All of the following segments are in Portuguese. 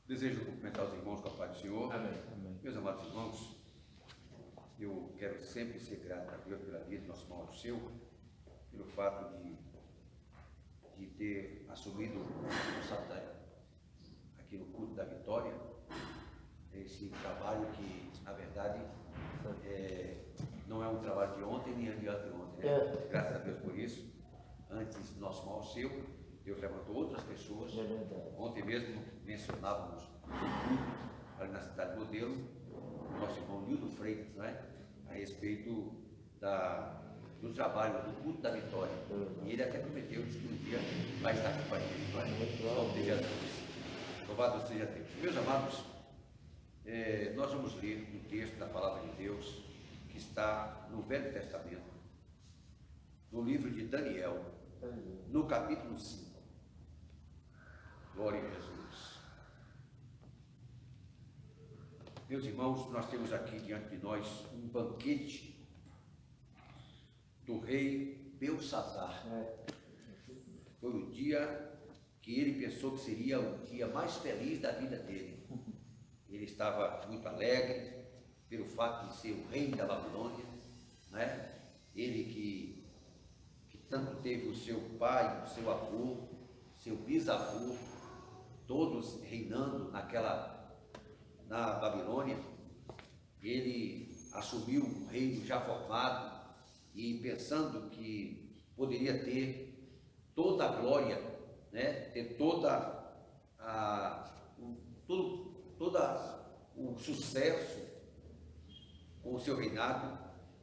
Desejo cumprimentar os irmãos com a paz do Senhor. Amém. Meus amados irmãos, eu quero sempre ser grato a Deus pela vida do nosso irmão Alceu, pelo fato de ter assumido a responsabilidade aqui no culto da Vitória, esse trabalho que, na verdade, não é um trabalho de ontem nem de anteontem, né? Graças a Deus por isso. Antes do nosso irmão Alceu, Deus levantou outras pessoas. Ontem mesmo mencionávamos ali na cidade modelo, o nosso irmão Nildo Freitas, né? A respeito do trabalho do culto da Vitória. E ele até prometeu que um dia vai estar aqui com a gente. Louvado seja Deus. Meus amados, nós vamos ler um texto da palavra de Deus que está no Velho Testamento, no livro de Daniel, no capítulo 5. Glória a Jesus. Meus irmãos, nós temos aqui diante de nós um banquete do rei Belsazar. Foi o dia que ele pensou que seria o dia mais feliz da vida dele. Ele estava muito alegre pelo fato de ser o rei da Babilônia, né? Ele que tanto teve o seu pai, o seu avô, seu bisavô, todos reinando na Babilônia. Ele assumiu um reino já formado e pensando que poderia ter toda a glória, né? Ter todo o sucesso com o seu reinado.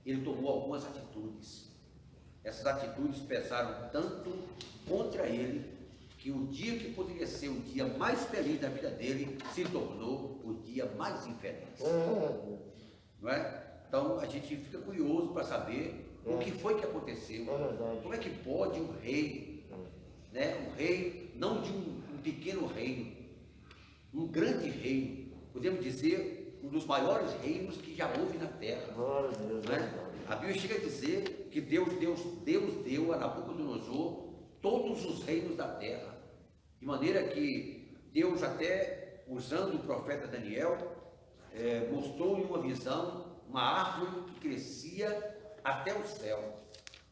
Ele tomou algumas atitudes. Essas atitudes pesaram tanto contra ele que o dia que poderia ser o dia mais feliz da vida dele se tornou o dia mais infeliz. Não é? Então a gente fica curioso para saber o que foi que aconteceu. Como é que pode um rei, né? Um rei não de um pequeno reino, um grande reino, podemos dizer um dos maiores reinos que já houve na terra. Não é? A Bíblia chega a dizer que Deus deu a Nabucodonosor todos os reinos da terra, de maneira que Deus, até usando o profeta Daniel, mostrou-lhe uma visão, uma árvore que crescia até o céu,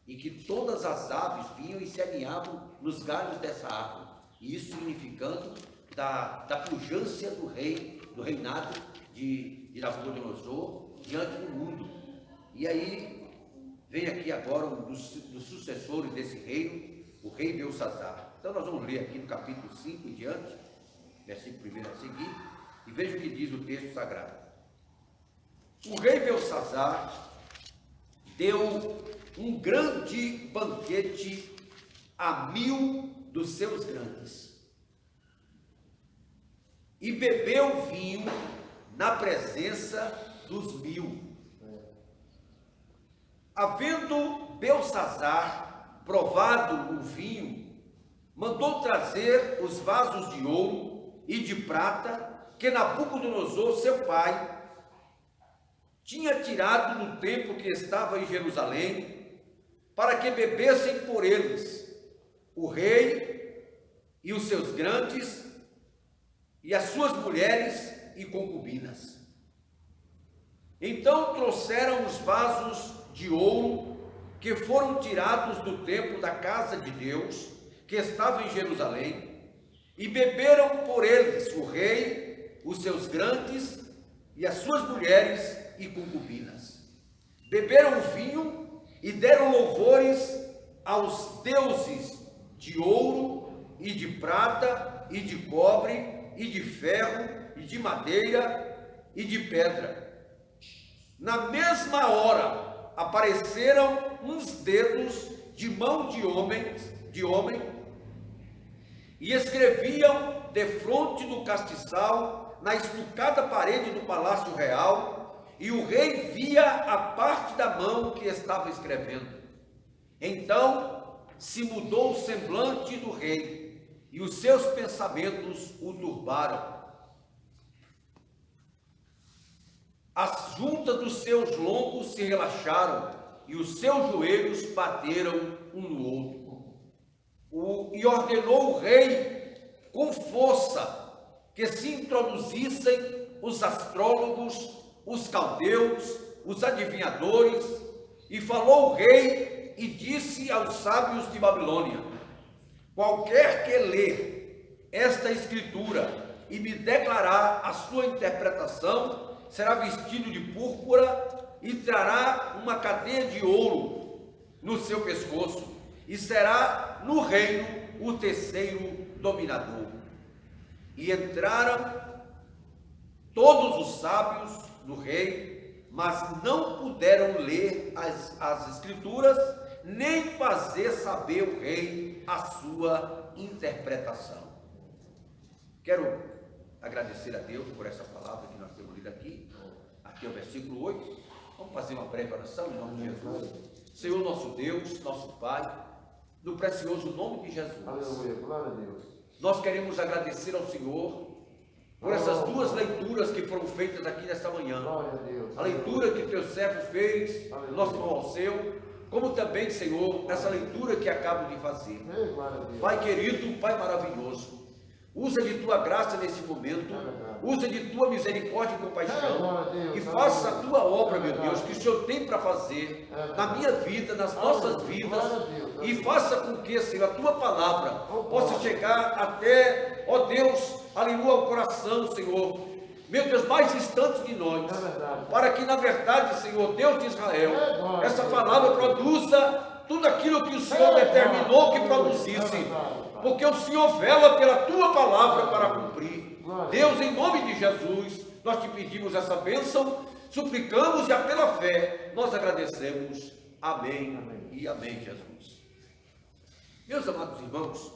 e que todas as aves vinham e se alinhavam nos galhos dessa árvore, e isso significando da pujança do reinado de Nabucodonosor diante do mundo. E aí vem aqui agora um dos sucessores desse reino, o rei Belsazar. Então nós vamos ler aqui no capítulo 5 em diante, versículo 1 a seguir, e veja o que diz o texto sagrado. O rei Belsazar deu um grande banquete a 1000 dos seus grandes, e bebeu vinho na presença dos 1000. Havendo Belsazar provado o vinho, mandou trazer os vasos de ouro e de prata que Nabucodonosor, seu pai, tinha tirado no templo que estava em Jerusalém, para que bebessem por eles o rei e os seus grandes e as suas mulheres e concubinas. Então trouxeram os vasos de ouro que foram tirados do templo da casa de Deus, que estava em Jerusalém, e beberam por eles o rei, os seus grandes e as suas mulheres e concubinas. Beberam o vinho e deram louvores aos deuses de ouro e de prata e de cobre e de ferro e de madeira e de pedra. Na mesma hora apareceram uns dedos de mão de homem e escreviam defronte do castiçal na estucada parede do palácio real, e o rei via a parte da mão que estava escrevendo. Então se mudou o semblante do rei, e os seus pensamentos o turbaram. As juntas dos seus lombos se relaxaram, e os seus joelhos bateram um no outro. E ordenou o rei com força que se introduzissem os astrólogos, os caldeus, os adivinhadores, e falou o rei e disse aos sábios de Babilônia: qualquer que ler esta escritura e me declarar a sua interpretação, será vestido de púrpura e trará uma cadeia de ouro no seu pescoço, e será no reino o terceiro dominador. E entraram todos os sábios do rei, mas não puderam ler as escrituras, nem fazer saber o rei a sua interpretação. Quero agradecer a Deus por essa palavra que nós temos lido aqui, até o versículo 8. Vamos fazer uma breve oração em nome de Jesus. Senhor nosso Deus, nosso Pai, no precioso nome de Jesus. Aleluia, glória a Deus. Nós queremos agradecer ao Senhor por essas duas leituras que foram feitas aqui nesta manhã. Glória a Deus. A leitura que teu servo fez, nosso irmão Alceu, como também, Senhor, essa leitura que acabo de fazer. Glória a Deus. Pai querido, Pai maravilhoso, usa de tua graça neste momento, usa de tua misericórdia e compaixão, e faça a tua obra, meu Deus, que o Senhor tem para fazer na minha vida, nas nossas vidas, e faça com que, Senhor, a tua palavra possa chegar até, ó Deus, aleluia, ao coração, Senhor, meu Deus, mais distante de nós, para que na verdade, Senhor, Deus de Israel, essa palavra produza tudo aquilo que o Senhor determinou que produzisse, porque o Senhor vela pela tua palavra para cumprir. Deus, em nome de Jesus, nós te pedimos essa bênção, suplicamos e pela fé nós agradecemos. Amém, amém. E amém, Jesus. Meus amados irmãos,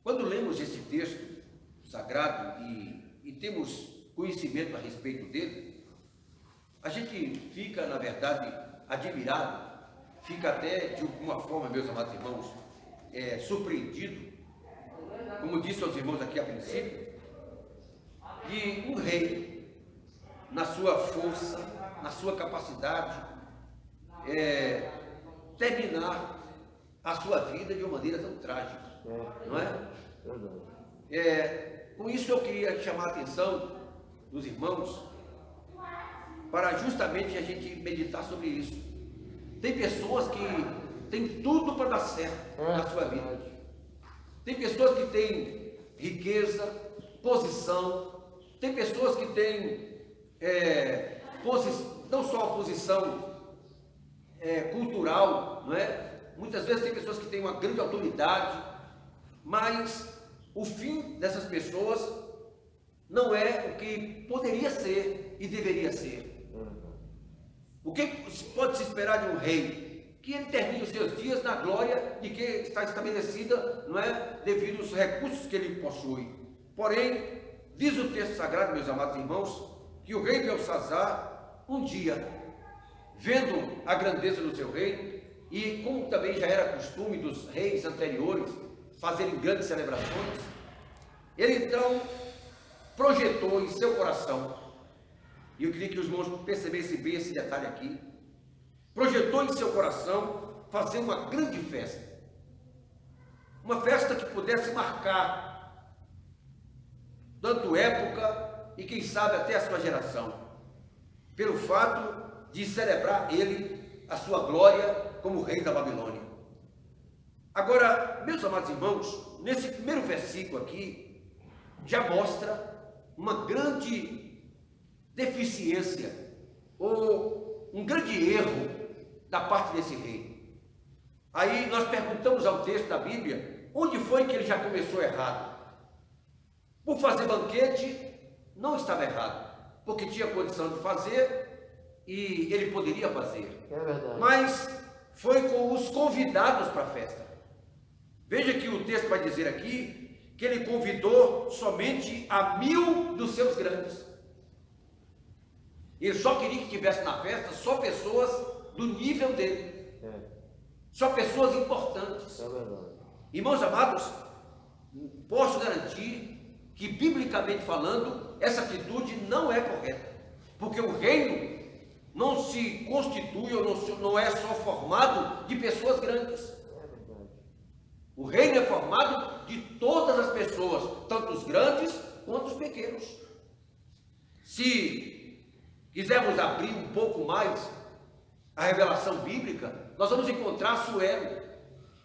quando lemos esse texto sagrado e temos conhecimento a respeito dele, a gente fica, na verdade, admirado, fica até de alguma forma, meus amados irmãos, surpreendido, como disse aos irmãos aqui a princípio, de um rei, na sua força, na sua capacidade, terminar a sua vida de uma maneira tão trágica, não é? Com isso eu queria chamar a atenção dos irmãos para justamente a gente meditar sobre isso. Tem pessoas que têm tudo para dar certo na sua vida. Tem pessoas que têm riqueza, posição. Tem pessoas que têm não só a posição cultural, não é? Muitas vezes tem pessoas que têm uma grande autoridade, mas o fim dessas pessoas não é o que poderia ser e deveria ser. O que pode se esperar de um rei? Que ele termine os seus dias na glória de que está estabelecida, não é? Devido aos recursos que ele possui. Porém, diz o texto sagrado, meus amados irmãos, que o rei Belsazar, um dia, vendo a grandeza do seu reino, e como também já era costume dos reis anteriores fazerem grandes celebrações, ele então projetou em seu coração, e eu queria que os irmãos percebessem bem esse detalhe aqui, projetou em seu coração fazer uma grande festa, uma festa que pudesse marcar tanto época e quem sabe até a sua geração, pelo fato de celebrar ele a sua glória como rei da Babilônia. Agora, meus amados irmãos, nesse primeiro versículo aqui, já mostra uma grande deficiência, ou um grande erro da parte desse rei. Aí nós perguntamos ao texto da Bíblia, onde foi que ele já começou errado? Por fazer banquete, não estava errado, porque tinha condição de fazer, e ele poderia fazer. É verdade. Mas foi com os convidados para a festa. Veja que o texto vai dizer aqui que ele convidou somente a 1000 dos seus grandes. Ele só queria que tivesse na festa só pessoas do nível dele. Só pessoas importantes. É verdade. Irmãos amados, posso garantir que, biblicamente falando, essa atitude não é correta. Porque o reino não se constitui ou não é só formado de pessoas grandes. O reino é formado de todas as pessoas, tanto os grandes quanto os pequenos. Se quisermos abrir um pouco mais a revelação bíblica, nós vamos encontrar Assuero.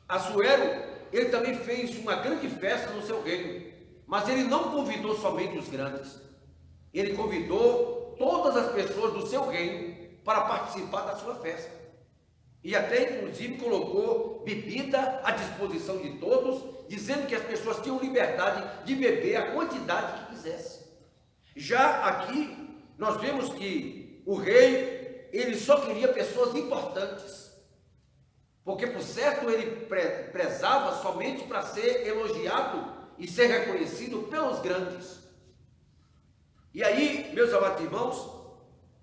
Assuero, ele também fez uma grande festa no seu reino, mas ele não convidou somente os grandes, ele convidou todas as pessoas do seu reino para participar da sua festa. E até inclusive colocou bebida à disposição de todos, dizendo que as pessoas tinham liberdade de beber a quantidade que quisessem. Já aqui nós vemos que o rei, ele só queria pessoas importantes, porque por certo ele prezava somente para ser elogiado e ser reconhecido pelos grandes. E aí, meus amados irmãos,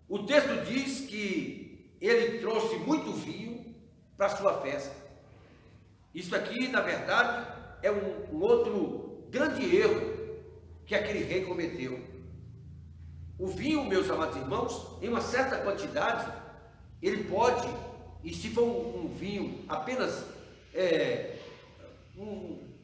o texto diz que ele trouxe muito vinho para a sua festa. Isso aqui, na verdade, é um outro grande erro que aquele rei cometeu. O vinho, meus amados irmãos, em uma certa quantidade, ele pode, e se for um vinho apenas,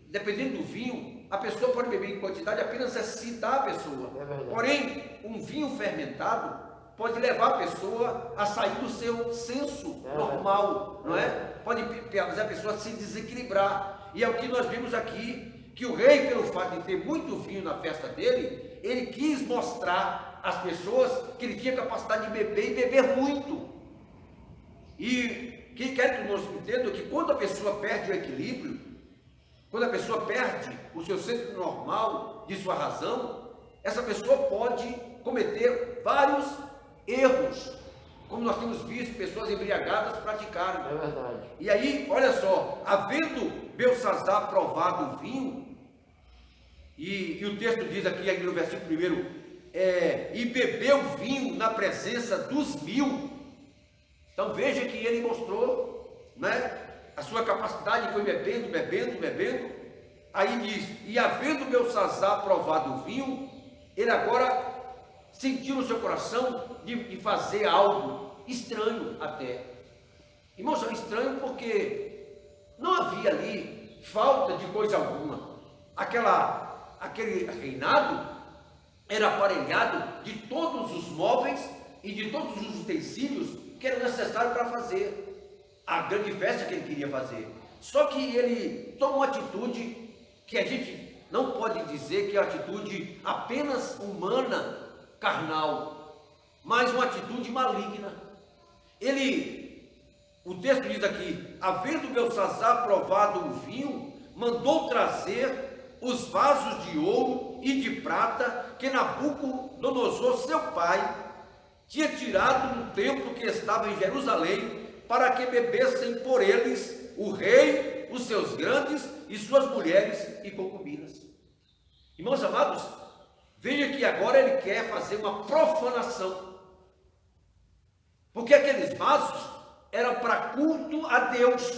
dependendo do vinho, a pessoa pode beber em quantidade apenas excitar a pessoa. Porém, um vinho fermentado pode levar a pessoa a sair do seu senso normal, não é? Pode fazer a pessoa se desequilibrar. E é o que nós vimos aqui, que o rei, pelo fato de ter muito vinho na festa dele, ele quis mostrar às pessoas que ele tinha capacidade de beber e beber muito. E quem quer que nós entendamos que quando a pessoa perde o equilíbrio, quando a pessoa perde o seu centro normal de sua razão, essa pessoa pode cometer vários erros, como nós temos visto pessoas embriagadas praticarem. É verdade. E aí, olha só, havendo Belsazar provado o vinho, e o texto diz aqui no versículo 1, e bebeu vinho na presença dos 1000. Então veja que ele mostrou, né, a sua capacidade, foi bebendo. Aí diz, e havendo Belsazar provado o vinho, ele agora sentiu no seu coração de fazer algo estranho até. Irmãos, é estranho porque não havia ali falta de coisa alguma. Aquele reinado era aparelhado de todos os móveis e de todos os utensílios que eram necessários para fazer a grande festa que ele queria fazer. Só que ele tomou uma atitude que a gente não pode dizer que é uma atitude apenas humana, carnal, mas uma atitude maligna. O texto diz aqui, havendo Belsazar provado o vinho, mandou trazer os vasos de ouro e de prata que Nabucodonosor, seu pai, tinha tirado no templo que estava em Jerusalém, para que bebessem por eles o rei, os seus grandes e suas mulheres e concubinas. Irmãos amados, veja que agora ele quer fazer uma profanação, porque aqueles vasos eram para culto a Deus,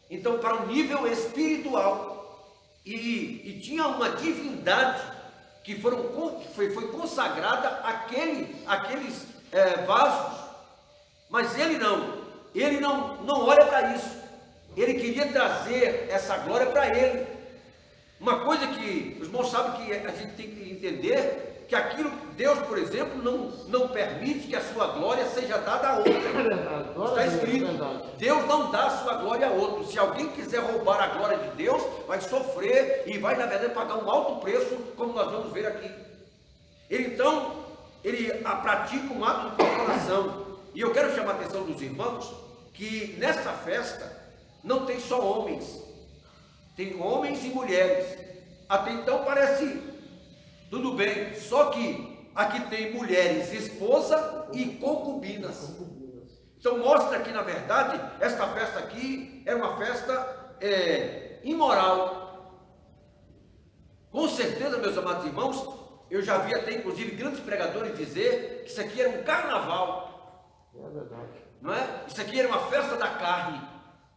então para um nível espiritual, e tinha uma divindade que foi consagrada àqueles vasos, mas ele não olha para isso, ele queria trazer essa glória para ele. Uma coisa que os irmãos sabem que a gente tem que entender, que aquilo, Deus, por exemplo, não permite que a sua glória seja dada a outro. Está escrito, Deus não dá a sua glória a outro. Se alguém quiser roubar a glória de Deus, vai sofrer e vai, na verdade, pagar um alto preço, como nós vamos ver aqui. Ele pratica um ato de profanação. E eu quero chamar a atenção dos irmãos, que nessa festa não tem só homens, tem homens e mulheres. Até então parece tudo bem, só que aqui tem mulheres, esposa e concubinas. Então mostra que, na verdade, esta festa aqui é uma festa imoral. Com certeza, meus amados irmãos, eu já vi até inclusive grandes pregadores dizer que isso aqui era um carnaval. É verdade. Não é? Isso aqui era uma festa da carne.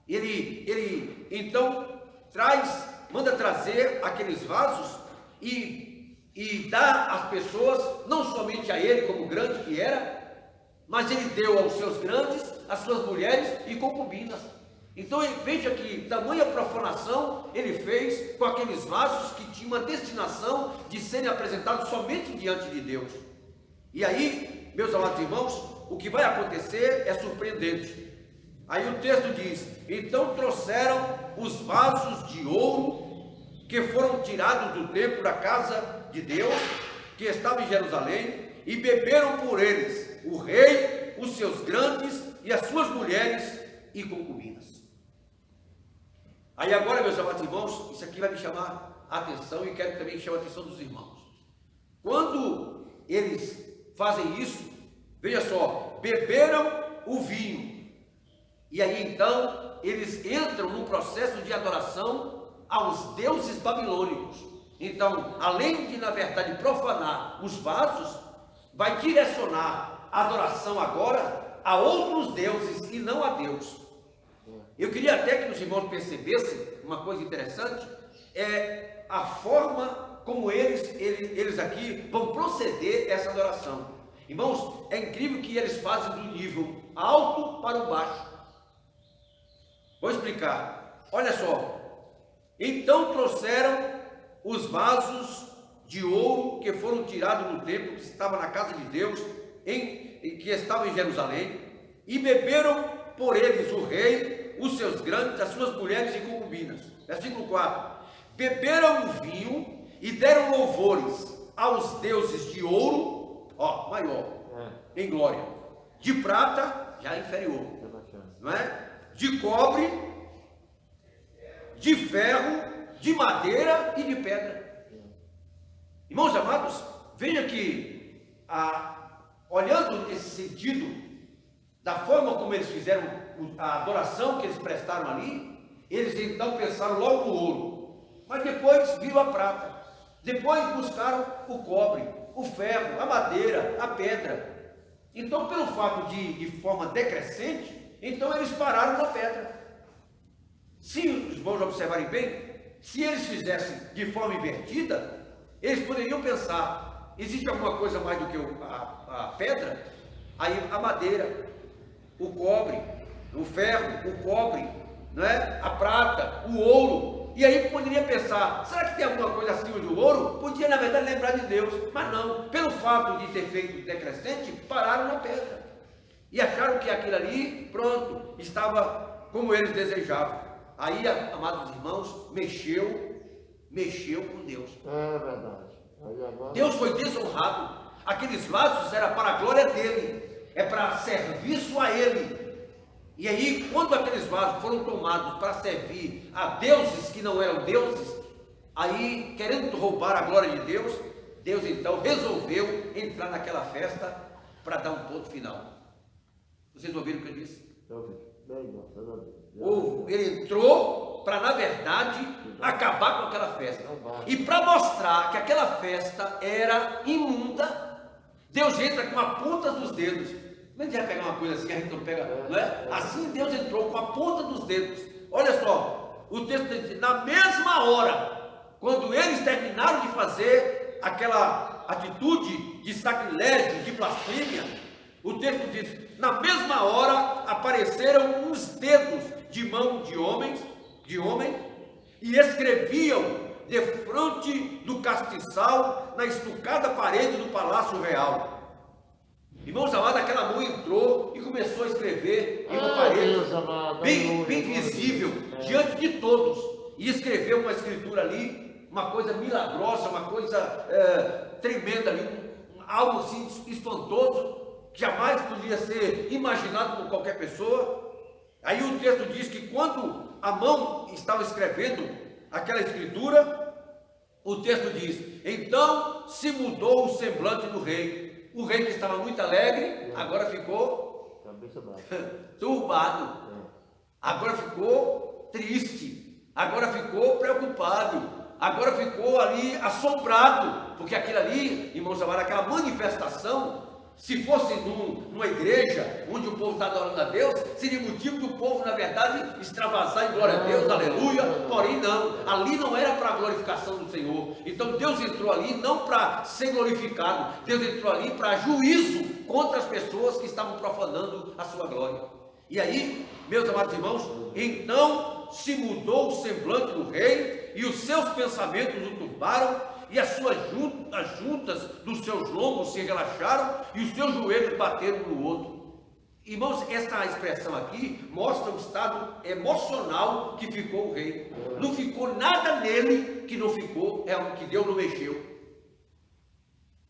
Ele então manda trazer aqueles vasos e dá às pessoas, não somente a ele como grande que era, mas ele deu aos seus grandes, às suas mulheres e concubinas. Então veja que tamanha profanação ele fez com aqueles vasos que tinham a destinação de serem apresentados somente diante de Deus. E aí, meus amados irmãos, o que vai acontecer é surpreendente. Aí o texto diz: então trouxeram os vasos de ouro que foram tirados do templo da casa de Deus, que estava em Jerusalém, e beberam por eles o rei, os seus grandes e as suas mulheres e concubinas. Aí agora, meus amados irmãos, isso aqui vai me chamar a atenção e quero também chamar a atenção dos irmãos. Quando eles fazem isso, veja só, beberam o vinho, e aí então eles entram num processo de adoração aos deuses babilônicos. Então, além de na verdade profanar os vasos, vai direcionar a adoração agora a outros deuses e não a Deus. Eu queria até que os irmãos percebessem uma coisa interessante, é a forma como eles aqui vão proceder essa adoração. Irmãos, é incrível que eles fazem do nível alto para o baixo. Vou explicar. Olha só. Então trouxeram os vasos de ouro que foram tirados do templo que estava na casa de Deus, que estava em Jerusalém, e beberam por eles o rei, os seus grandes, as suas mulheres e concubinas. Versículo 4. Beberam o vinho e deram louvores aos deuses de ouro, maior, em glória, de prata, já inferior, não é? De cobre, de ferro, de madeira e de pedra. Irmãos amados, veja que, olhando esse sentido, da forma como eles fizeram a adoração que eles prestaram ali, eles então pensaram logo no ouro, mas depois viram a prata, depois buscaram o cobre, o ferro, a madeira, a pedra. Então, pelo fato de forma decrescente, então eles pararam na pedra. Se os irmãos observarem bem, se eles fizessem de forma invertida, eles poderiam pensar, existe alguma coisa mais do que a pedra? Aí a madeira, o cobre, o ferro, o cobre, não é? A prata, o ouro. E aí poderia pensar, será que tem alguma coisa acima do ouro? Podia, na verdade, lembrar de Deus, mas não. Pelo fato de ter feito decrescente, pararam na pedra. E acharam que aquilo ali, pronto, estava como eles desejavam. Aí, amados irmãos, mexeu com Deus. É verdade. Aí agora... Deus foi desonrado. Aqueles vasos eram para a glória dele, é para serviço a ele. E aí, quando aqueles vasos foram tomados para servir a deuses que não eram deuses, aí, querendo roubar a glória de Deus, Deus então resolveu entrar naquela festa para dar um ponto final. Vocês ouviram o que eu disse? Ele entrou para, na verdade, acabar com aquela festa. E para mostrar que aquela festa era imunda, Deus entra com a ponta dos dedos. Não é que vai pegar uma coisa assim que a gente não pega, não é? Assim Deus entrou com a ponta dos dedos. Olha só, o texto diz, na mesma hora, quando eles terminaram de fazer aquela atitude de sacrilégio, de blasfêmia, o texto diz, na mesma hora apareceram uns dedos de mão de homem, e escreviam defronte do castiçal na estucada parede do palácio real. Irmãos amados, aquela mão entrou e começou a escrever em uma parede bem visível, diante de todos, e escreveu uma escritura ali, uma coisa milagrosa, uma coisa tremenda ali, algo assim espantoso, que jamais podia ser imaginado por qualquer pessoa. Aí o texto diz que quando a mão estava escrevendo aquela escritura, o texto diz, então se mudou o semblante do rei. O rei que estava muito alegre, agora ficou turbado, agora ficou triste, agora ficou preocupado, agora ficou ali assombrado, porque aquilo ali, irmãos amados, aquela manifestação, se fosse numa igreja onde o povo está adorando a Deus, seria motivo do povo, na verdade, extravasar em glória a Deus, aleluia, porém não, ali não era para a glorificação do Senhor. Então Deus entrou ali não para ser glorificado, Deus entrou ali para juízo contra as pessoas que estavam profanando a sua glória. E aí, meus amados irmãos, então se mudou o semblante do rei, e os seus pensamentos o turbaram, e as juntas dos seus lombos se relaxaram, e os seus joelhos bateram um no outro. Irmãos, essa expressão aqui mostra o estado emocional que ficou o rei. Não ficou nada nele que não ficou, que Deus não mexeu.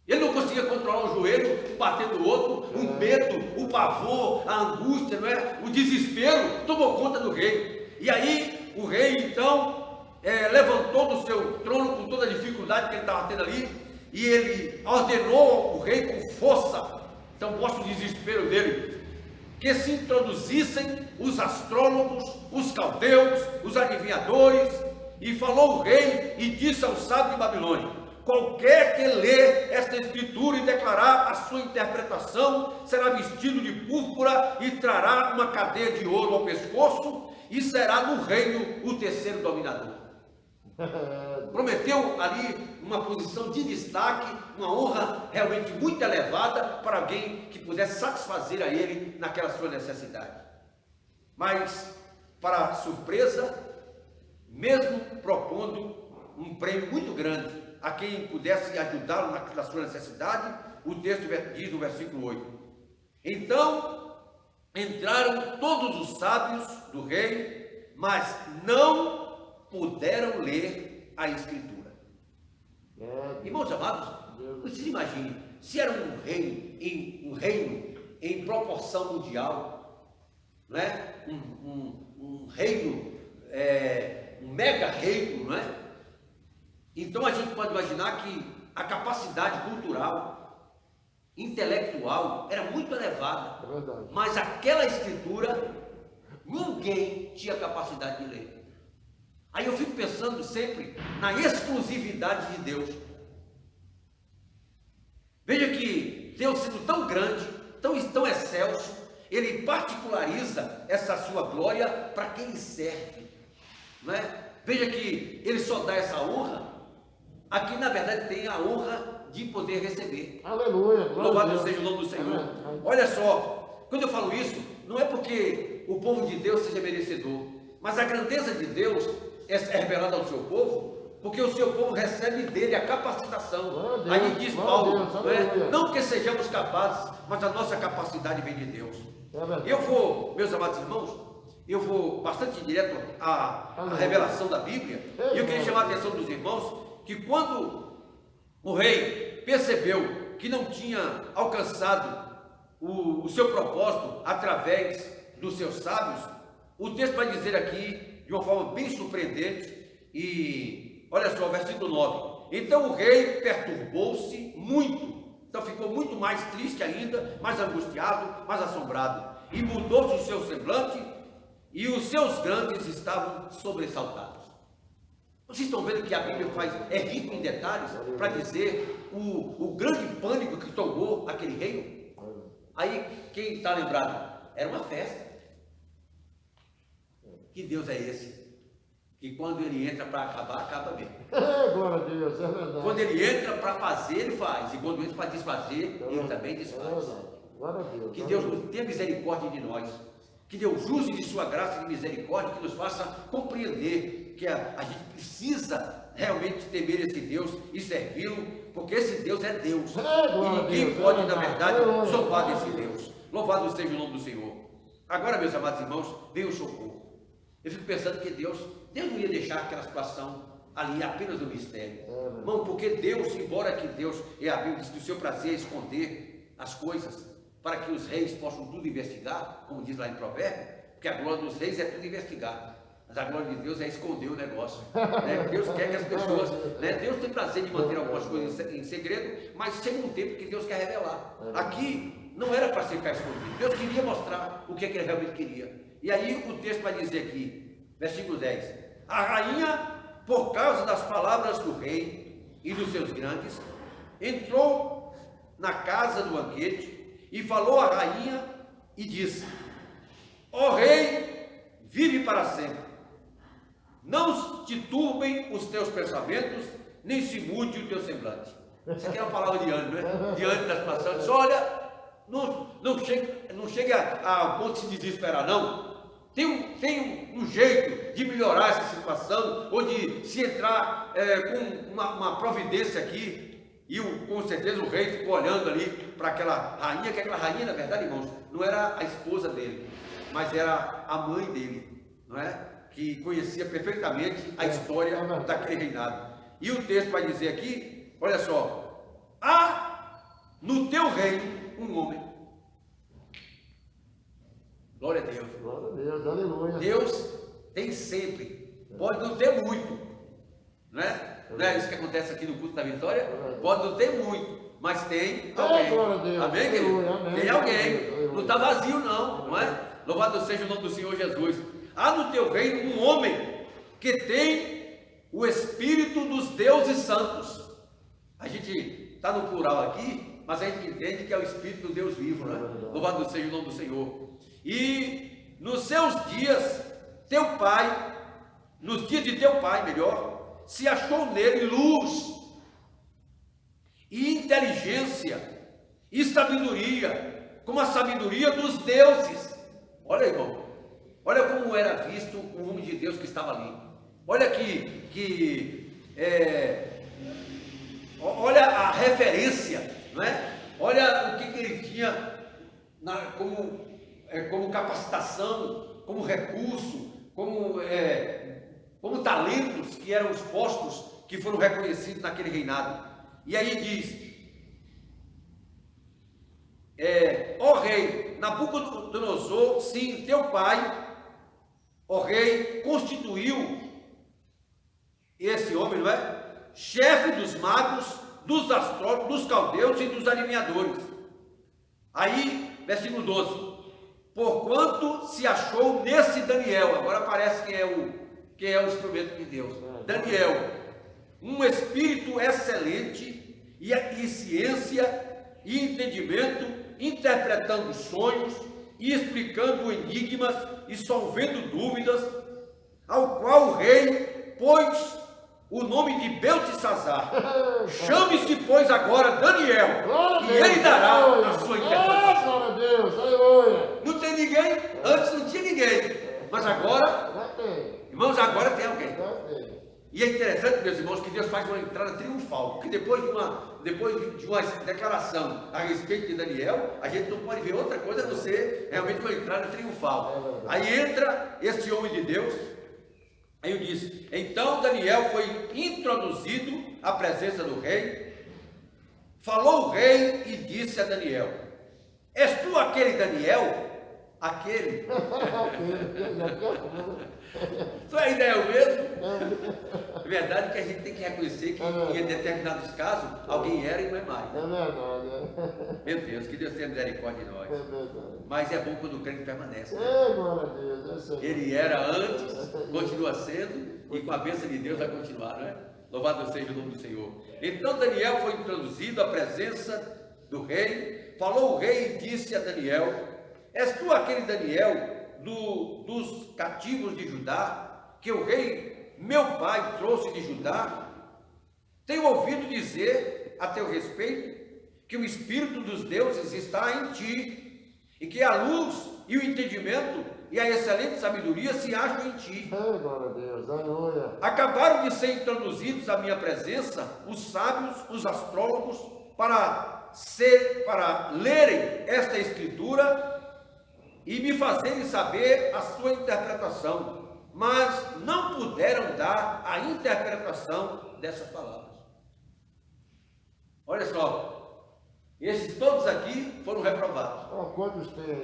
Ele não conseguia controlar o joelho, bater no outro, o medo, o pavor, a angústia, não é? O desespero tomou conta do rei. E aí o rei então levantou do seu trono com toda a dificuldade que ele estava tendo ali, e ele ordenou o rei com força. Então mostra o desespero dele, que se introduzissem os astrólogos, os caldeus, os adivinhadores, e falou o rei e disse ao sábio de Babilônia: qualquer que lê esta escritura e declarar a sua interpretação será vestido de púrpura e trará uma cadeia de ouro ao pescoço, e será no reino o terceiro dominador. Prometeu ali uma posição de destaque, uma honra realmente muito elevada para alguém que pudesse satisfazer a ele naquela sua necessidade. Mas, para surpresa, mesmo propondo um prêmio muito grande a quem pudesse ajudá-lo na sua necessidade, o texto diz no versículo 8: então entraram todos os sábios do rei, mas não puderam ler a escritura. Irmãos amados, vocês imaginem, se era um reino em proporção mundial, não é? um reino, um mega reino, não é? Então a gente pode imaginar que a capacidade cultural, intelectual era muito elevada, mas aquela escritura ninguém tinha capacidade de ler. Aí eu fico pensando sempre na exclusividade de Deus. Veja que Deus, sendo tão grande, tão excelso, ele particulariza essa sua glória para quem lhe serve, não é? Veja que ele só dá essa honra a quem na verdade tem a honra de poder receber. Aleluia. Louvado seja o nome do Senhor. Amém. Olha só, quando eu falo isso, não é porque o povo de Deus seja merecedor, mas a grandeza de Deus é revelada ao seu povo, porque o seu povo recebe dele a capacitação. Deus, aí diz Paulo, Deus, não que sejamos capazes, mas a nossa capacidade vem de Deus. Eu vou, meus amados irmãos, eu vou bastante direto à revelação da Bíblia, e eu queria chamar a atenção dos irmãos, que quando o rei percebeu que não tinha alcançado o seu propósito através dos seus sábios, o texto vai dizer aqui de uma forma bem surpreendente, e olha só, versículo 9: então o rei perturbou-se muito, então ficou muito mais triste ainda, mais angustiado, mais assombrado, e mudou-se o seu semblante, e os seus grandes estavam sobressaltados. Vocês estão vendo que a Bíblia é rica em detalhes para dizer o grande pânico que tomou aquele reino? Aí, quem está lembrado? Era uma festa. Que Deus é esse? Que quando ele entra para acabar, acaba mesmo. Glória a Deus, é verdade. Quando ele entra para fazer, ele faz. E quando entra para desfazer, ele também desfaz. Glória a Deus. Que Deus tenha misericórdia de nós. Que Deus use de sua graça e de misericórdia, que nos faça compreender que a gente precisa realmente temer esse Deus e servi-lo, porque esse Deus é Deus. E ninguém pode, na verdade, zombar desse Deus. Louvado seja o nome do Senhor. Agora, meus amados irmãos, veio o socorro. Eu fico pensando que Deus não ia deixar aquela situação ali apenas no mistério. Irmão, porque Deus, embora que Deus, a Bíblia diz que o seu prazer é esconder as coisas, para que os reis possam tudo investigar, como diz lá em Provérbios, porque a glória dos reis é tudo investigar, mas a glória de Deus é esconder o negócio. Né? Deus quer que as pessoas, Deus tem prazer de manter algumas coisas em segredo, mas chega um tempo que Deus quer revelar. Aqui não era para ficar escondido, Deus queria mostrar o que ele realmente queria. E aí o texto vai dizer aqui, versículo 10: a rainha, por causa das palavras do rei e dos seus grandes, entrou na casa do banquete e falou à rainha e disse: ó rei, vive para sempre. Não te turbem os teus pensamentos, nem se mude o teu semblante. Isso aqui é uma palavra de ânimo, né? De ânimo da situação. Diz: olha, não chega a ponto de se desesperar, não. Tem um jeito de melhorar essa situação, ou de se entrar com uma providência aqui. E com certeza o rei ficou olhando ali para aquela rainha, que aquela rainha, na verdade, irmãos, não era a esposa dele, mas era a mãe dele, não é? Que conhecia perfeitamente a história daquele reinado. E o texto vai dizer aqui, olha só: há no teu reino um homem. Glória a Deus. Glória a Deus, aleluia. Deus tem sempre, pode não ter muito, né? Não é isso que acontece aqui no culto da vitória? Pode não ter muito, mas tem alguém. Amém, querido? Tem alguém. Não está vazio, não é? Louvado seja o nome do Senhor Jesus. Há no teu reino um homem que tem o Espírito dos deuses santos. A gente está no plural aqui, mas a gente entende que é o Espírito do Deus vivo, né? Louvado seja o nome do Senhor. E nos seus dias, teu pai, nos dias de teu pai, melhor, se achou nele luz e inteligência e sabedoria, como a sabedoria dos deuses. Olha, irmão, olha como era visto o homem de Deus que estava ali. Olha olha a referência, não é? Olha o que ele tinha como capacitação, como recurso, como talentos que eram os postos que foram reconhecidos naquele reinado. E aí diz: ó rei Nabucodonosor, sim, teu pai, ó rei, constituiu esse homem, não é? Chefe dos magos, dos astrólogos, dos caldeus e dos adivinhadores. Aí, versículo 12: porquanto se achou nesse Daniel, agora aparece quem é o instrumento de Deus, Daniel, um espírito excelente e ciência e entendimento, interpretando sonhos e explicando enigmas e solvendo dúvidas, ao qual o rei pôs o nome de Beltesazar. Chame-se, pois, agora Daniel, e ele dará a sua interpretação. Glória a Deus, aleluia. Não tem ninguém, antes não tinha ninguém, mas agora, Já tem. irmãos, agora tem alguém. Já tem. E é interessante, meus irmãos, que Deus faz uma entrada triunfal, porque depois de uma declaração a respeito de Daniel, a gente não pode ver outra coisa a não ser realmente uma entrada triunfal. Aí entra esse homem de Deus. Aí eu disse: então Daniel foi introduzido à presença do rei. Falou o rei e disse a Daniel: és tu aquele Daniel? Aquele? Tu ainda é o mesmo? É verdade que a gente tem que reconhecer que em determinados casos alguém era e não é mais. É verdade. Meu Deus, que Deus tenha misericórdia de nós. É verdade. Mas é bom quando o crente permanece. Glória a Deus. Eu sei. Ele era antes, continua sendo, e com a bênção de Deus vai continuar, não é? Louvado seja o nome do Senhor. Então Daniel foi introduzido à presença do rei. Falou o rei e disse a Daniel: és tu aquele Daniel dos cativos de Judá, que o rei meu pai trouxe de Judá? Tenho ouvido dizer a teu respeito que o Espírito dos deuses está em ti, e que a luz e o entendimento e a excelente sabedoria se acham em ti. Glória a Deus, aleluia. Acabaram de ser introduzidos à minha presença os sábios, os astrólogos, para lerem esta escritura e me fazerem saber a sua interpretação, mas não puderam dar a interpretação dessas palavras. Olha só, esses todos aqui foram reprovados. Quantos tem?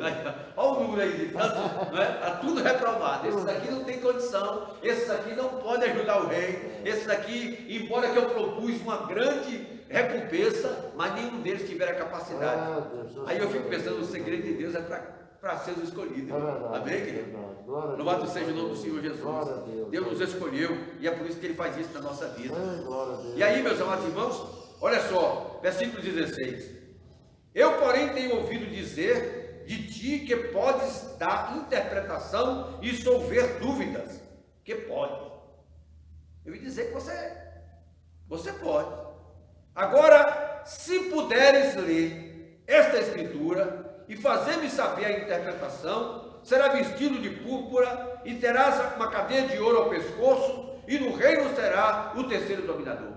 Olha o número aí de tantos, não é? Está tudo reprovado. Esses aqui não tem condição, esses aqui não podem ajudar o rei, esses aqui, embora que eu propus uma grande recompensa, mas nenhum deles tiver a capacidade. Aí eu fico pensando, o segredo de Deus é para ser os escolhidos. Amém, querido? Louvado seja o nome do Senhor Jesus. Deus nos escolheu e é por isso que Ele faz isso na nossa vida. E aí, meus amados irmãos, olha só, versículo 16. Eu, porém, tenho ouvido dizer de ti que podes dar interpretação e solver dúvidas. Que pode. Eu ia dizer que você pode. Agora, se puderes ler esta escritura e fazer-me saber a interpretação, será vestido de púrpura e terás uma cadeia de ouro ao pescoço, e no reino será o terceiro dominador.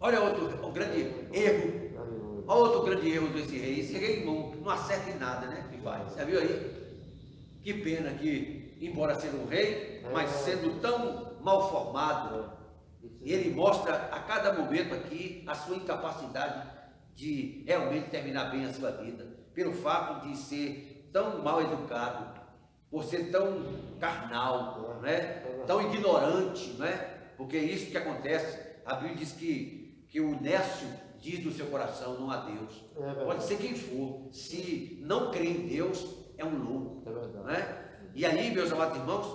Olha outro grande erro. Aleluia. Olha outro grande erro desse rei. Esse rei não acerta em nada, né? Que faz. Já viu aí? Que pena que, embora sendo um rei, mas sendo tão mal formado, ele mostra a cada momento aqui a sua incapacidade de realmente terminar bem a sua vida, pelo fato de ser tão mal educado, por ser tão carnal, né? Tão ignorante, né? Porque é isso que acontece. A Bíblia diz que o nécio diz do seu coração, não há Deus. Pode ser quem for, se não crê em Deus, é um louco. Né? E aí, meus amados irmãos,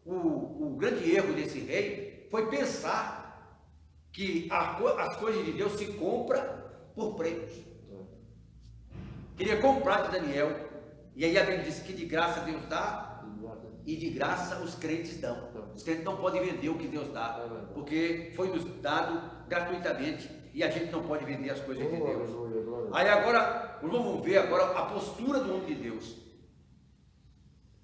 o grande erro desse rei foi pensar que as coisas de Deus se compram por prêmios. Queria comprar de Daniel, e aí a Bíblia diz que de graça Deus dá, e de graça os crentes dão. Os crentes não podem vender o que Deus dá, porque foi nos dado gratuitamente, e a gente não pode vender as coisas de Deus. Aí agora, vamos ver agora a postura do homem de Deus,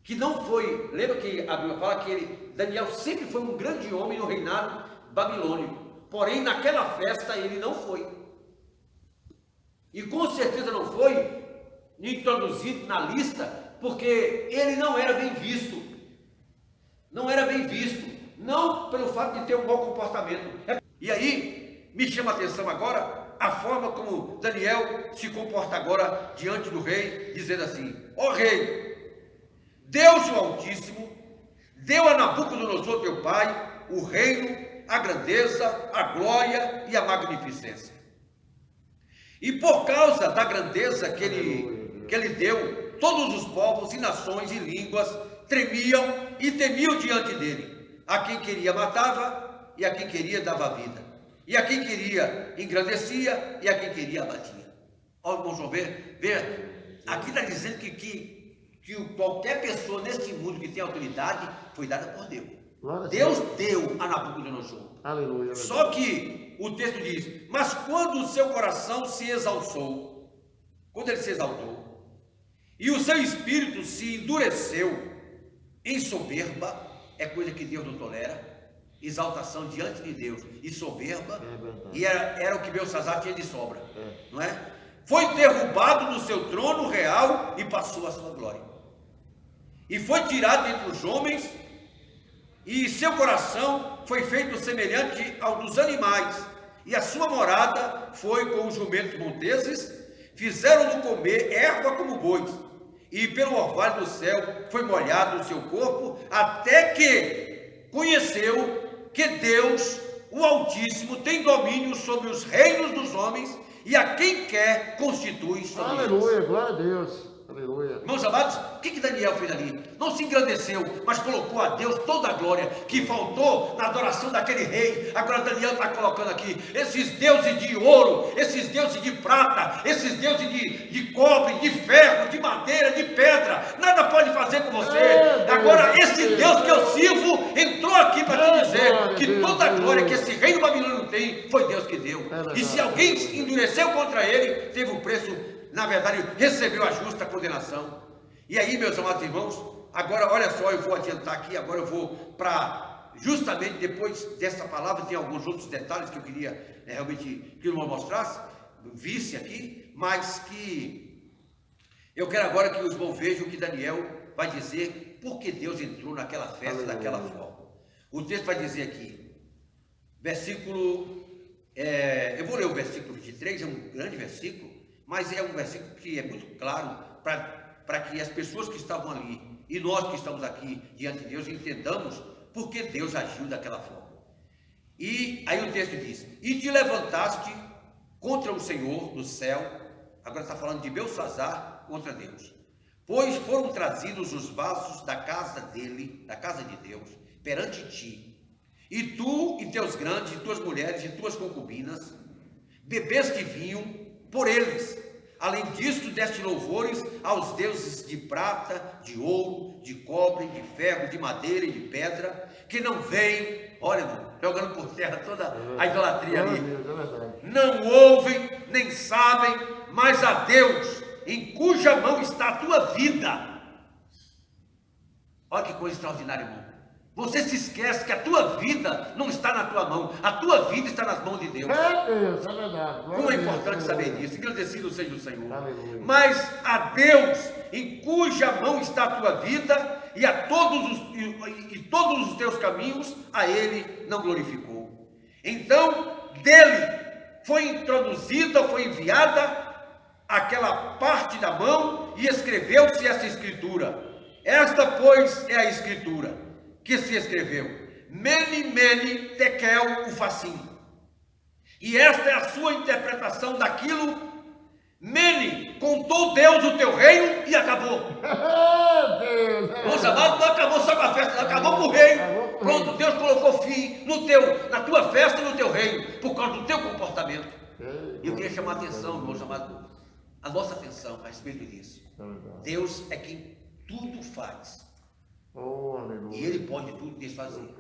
que não foi, lembra que a Bíblia fala que Daniel sempre foi um grande homem no reinado babilônico, porém naquela festa ele não foi, e com certeza não foi introduzido na lista, porque ele não era bem visto, não pelo fato de ter um mau comportamento. E aí me chama a atenção agora a forma como Daniel se comporta agora diante do rei, dizendo assim: ó rei, Deus o Altíssimo deu a Nabucodonosor teu pai o reino, a grandeza, a glória e a magnificência. E por causa da grandeza que ele deu, todos os povos e nações e línguas tremiam e temiam diante dele. A quem queria matava, e a quem queria dava vida, e a quem queria engrandecia, e a quem queria abatia. Olha, irmãos, vamos ver, aqui está dizendo que qualquer pessoa neste mundo que tem autoridade foi dada por Deus. Deus deu a Nabucodonosor. Aleluia. Só que o texto diz: mas quando o seu coração se exaltou, quando ele se exaltou, e o seu espírito se endureceu em soberba, é coisa que Deus não tolera, exaltação diante de Deus e soberba, e era o que Belsazar tinha de sobra, não é? Foi derrubado do seu trono real e passou a sua glória, e foi tirado entre os homens, e seu coração foi feito semelhante ao dos animais, e a sua morada foi com os jumentos monteses, fizeram-no comer erva como bois, e pelo orvalho do céu foi molhado o seu corpo, até que conheceu que Deus, o Altíssimo, tem domínio sobre os reinos dos homens, e a quem quer constitui sobre eles. Aleluia, glória a Deus. Aleluia. Irmãos amados, o que Daniel fez ali? Não se engrandeceu, mas colocou a Deus toda a glória que faltou na adoração daquele rei. Agora Daniel está colocando aqui esses deuses de ouro, esses deuses de prata, esses deuses de cobre, de ferro, de madeira, de pedra. Nada pode fazer com você. Agora esse Deus que eu sirvo entrou aqui para te dizer que toda a glória que esse reino babilônico tem foi Deus que deu. E se alguém endureceu contra ele, teve um preço. Na verdade, recebeu a justa condenação. E aí, meus amados irmãos, agora olha só, eu vou adiantar aqui, agora eu vou para, justamente depois dessa palavra, tem alguns outros detalhes que eu queria realmente que o irmão mostrasse, visse aqui, mas que eu quero agora que os irmãos vejam o que Daniel vai dizer, porque Deus entrou naquela festa daquela forma. O texto vai dizer aqui, versículo, eu vou ler o versículo 23, é um grande versículo, mas é um versículo que é muito claro para que as pessoas que estavam ali e nós que estamos aqui diante de Deus entendamos por que Deus agiu daquela forma. E aí o texto diz: e te levantaste contra o Senhor do céu, agora está falando de Belsazar contra Deus, pois foram trazidos os vasos da casa dele, da casa de Deus, perante ti, e tu e teus grandes, e tuas mulheres, e tuas concubinas, bebeste vinho por eles. Além disso, deste louvores aos deuses de prata, de ouro, de cobre, de ferro, de madeira e de pedra, que não veem, olha, irmão, jogando por terra toda a idolatria ali, não ouvem, nem sabem, mas a Deus, em cuja mão está a tua vida. Olha que coisa extraordinária, irmão. Você se esquece que a tua vida não está na tua mão, a tua vida está nas mãos de Deus. É Deus, é verdade. Como é importante saber disso. Engrandecido seja o Senhor. Aleluia. Mas a Deus, em cuja mão está a tua vida, e todos os teus caminhos, a Ele não glorificou. Então, dele foi introduzida, foi enviada aquela parte da mão, e escreveu-se essa escritura. Esta, pois, é a escritura que se escreveu: Mene, Mene, Tekel, Ufassim. E esta é a sua interpretação daquilo. Mene, contou Deus o teu reino e acabou. Deus, Meus amados, não acabou só com a festa, não acabou com o reino. Pronto, Deus colocou fim na tua festa e no teu reino, por causa do teu comportamento. E eu queria chamar a atenção, meus amados, a nossa atenção a respeito disso. Deus é quem tudo faz. Oh, aleluia. E Ele pode tudo desfazer.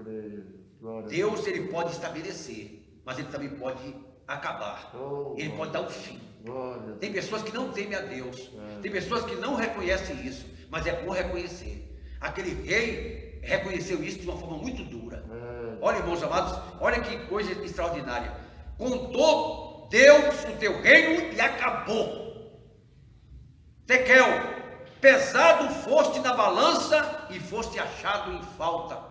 Deus, Ele pode estabelecer, mas Ele também pode acabar. Ele pode dar um fim. Tem pessoas que não temem a Deus, tem pessoas que não reconhecem isso, mas é bom reconhecer. Aquele rei reconheceu isso de uma forma muito dura. Olha, irmãos amados, olha que coisa extraordinária. Contou Deus o teu reino e acabou. Tekel, pesado foste na balança e foste achado em falta.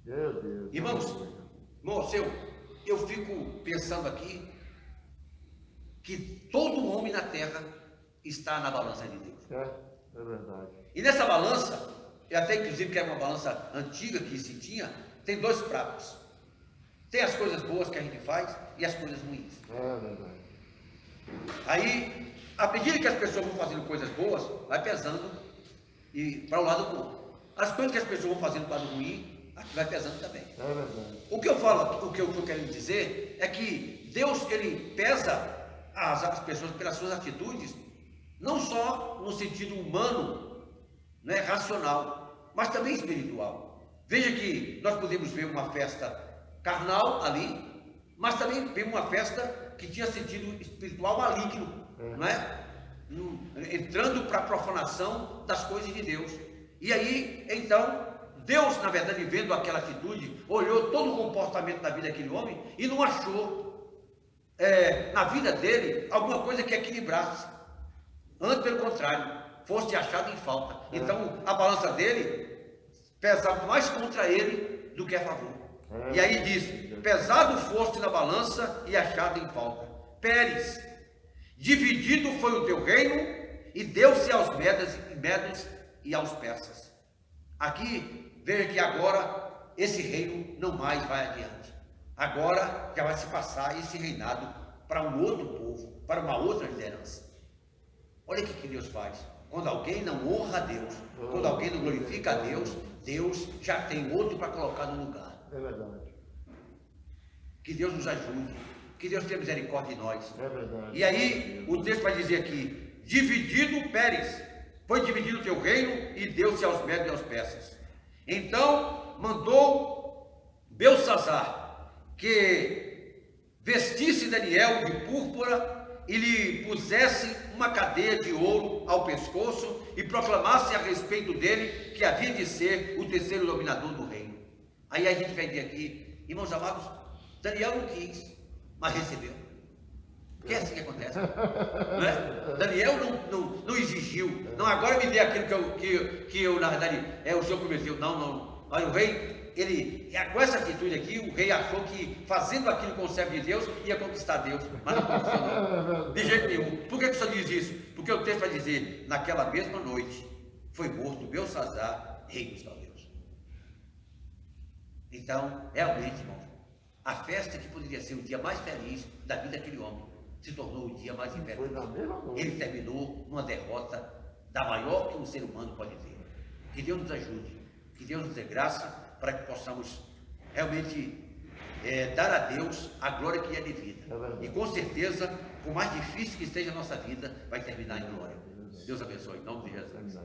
Meu Deus. Irmãos, eu fico pensando aqui que todo homem na terra está na balança de Deus. É verdade. E nessa balança, eu até inclusive que era uma balança antiga que se tinha, tem dois pratos. Tem as coisas boas que a gente faz e as coisas ruins. É verdade. Aí, à medida que as pessoas vão fazendo coisas boas, vai pesando e para o lado bom. As coisas que as pessoas vão fazendo para o lado ruim, aqui vai pesando também. É verdade. O que eu falo, o que eu quero dizer é que Deus, Ele pesa as pessoas pelas suas atitudes, não só no sentido humano, né, racional, mas também espiritual. Veja que nós podemos ver uma festa carnal ali, mas também vemos uma festa que tinha sentido espiritual maligno, não é? Entrando para a profanação das coisas de Deus. E aí, então, Deus, na verdade, vendo aquela atitude, olhou todo o comportamento da vida daquele homem e não achou na vida dele alguma coisa que equilibrasse. Antes, pelo contrário, fosse achado em falta. Então, a balança dele pesava mais contra ele do que a favor. E aí diz: pesado foste na balança e achado em falta. Pérez, dividido foi o teu reino e deu-se aos medos e aos persas. Aqui, veja que agora esse reino não mais vai adiante. Agora já vai se passar esse reinado para um outro povo, para uma outra liderança. Olha o que Deus faz. Quando alguém não honra a Deus, quando alguém não glorifica a Deus, Deus já tem outro para colocar no lugar. É verdade. Que Deus nos ajude, que Deus tenha misericórdia de nós. É verdade. E aí o texto vai dizer aqui: dividido Pérez, foi dividido o teu reino e deu-se aos medos e aos persas. Então mandou Belsassar que vestisse Daniel de púrpura e lhe pusesse uma cadeia de ouro ao pescoço e proclamasse a respeito dele que havia de ser o terceiro dominador do reino. Aí a gente vai ver aqui, irmãos amados, Daniel não quis, mas recebeu. Porque é assim que acontece. Não é? Daniel não exigiu. Não, agora me dê aquilo que eu na verdade, o Senhor prometeu. Não. Olha, o rei, com essa atitude aqui, o rei achou que fazendo aquilo com o servo de Deus, ia conquistar Deus. Mas não funcionou. De jeito nenhum. Por que o Senhor diz isso? Porque o texto vai dizer: naquela mesma noite foi morto Belsassar, rei dos caldeus. Então, realmente, irmão, a festa que poderia ser o dia mais feliz da vida daquele homem se tornou o dia mais infeliz. Ele terminou numa derrota da maior que um ser humano pode ter. Que Deus nos ajude, que Deus nos dê graça para que possamos realmente dar a Deus a glória que lhe é devida. E com certeza, por mais difícil que esteja a nossa vida, vai terminar em glória. Deus abençoe, em nome de Jesus.